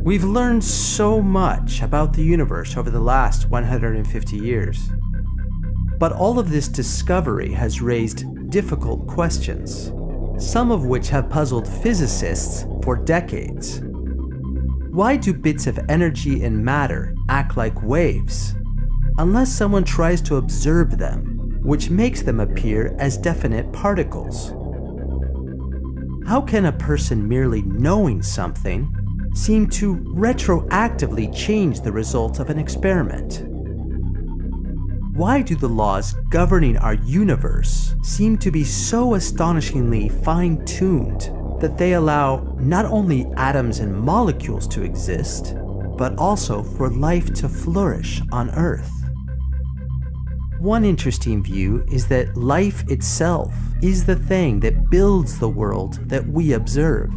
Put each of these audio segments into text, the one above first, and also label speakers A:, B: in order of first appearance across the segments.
A: We've learned so much about the universe over the last 150 years. But all of this discovery has raised difficult questions, some of which have puzzled physicists for decades. Why do bits of energy and matter act like waves, unless someone tries to observe them, which makes them appear as definite particles? How can a person merely knowing something seem to retroactively change the results of an experiment? Why do the laws governing our universe seem to be so astonishingly fine-tuned that they allow not only atoms and molecules to exist, but also for life to flourish on Earth? One interesting view is that life itself is the thing that builds the world that we observe.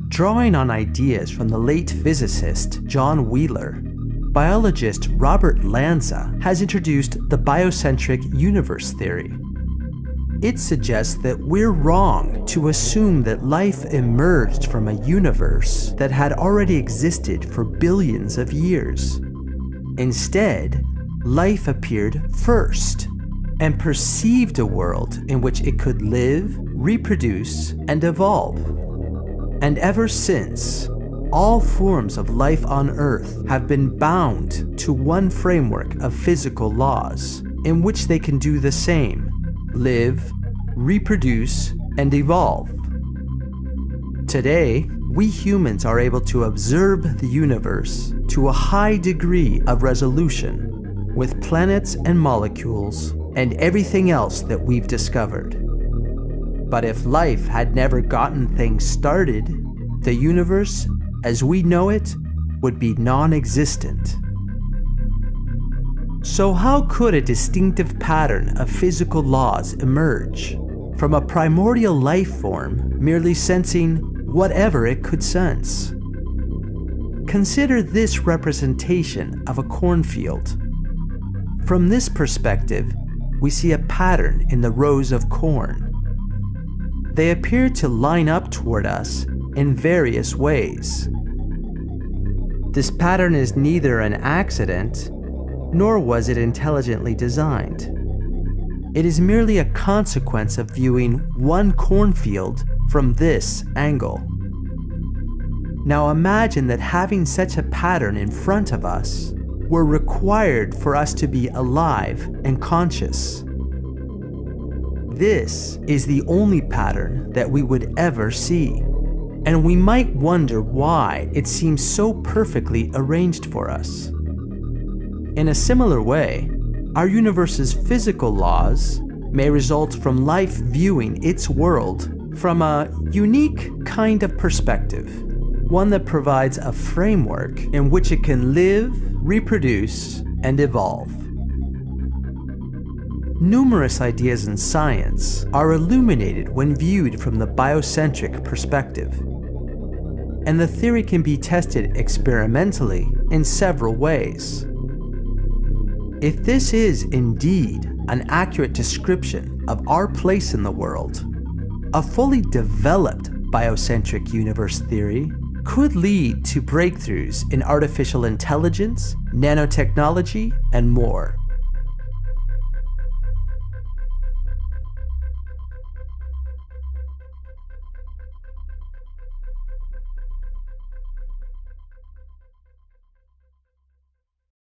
A: Drawing on ideas from the late physicist John Wheeler, biologist Robert Lanza has introduced the biocentric universe theory. It suggests that we're wrong to assume that life emerged from a universe that had already existed for billions of years. Instead, life appeared first and perceived a world in which it could live, reproduce, and evolve. And ever since, all forms of life on Earth have been bound to one framework of physical laws in which they can do the same: live, reproduce, and evolve. Today, we humans are able to observe the universe to a high degree of resolution, with planets and molecules and everything else that we've discovered. But if life had never gotten things started, the universe, as we know it, would be non-existent. So how could a distinctive pattern of physical laws emerge from a primordial life form merely sensing whatever it could sense? Consider this representation of a cornfield. From this perspective, we see a pattern in the rows of corn. They appear to line up toward us in various ways. This pattern is neither an accident, nor was it intelligently designed. It is merely a consequence of viewing one cornfield from this angle. Now imagine that having such a pattern in front of us were required for us to be alive and conscious. This is the only pattern that we would ever see, and we might wonder why it seems so perfectly arranged for us. In a similar way, our universe's physical laws may result from life viewing its world from a unique kind of perspective, one that provides a framework in which it can live, reproduce, and evolve. Numerous ideas in science are illuminated when viewed from the biocentric perspective, and the theory can be tested experimentally in several ways. If this is indeed an accurate description of our place in the world, a fully developed biocentric universe theory could lead to breakthroughs in artificial intelligence, nanotechnology, and more.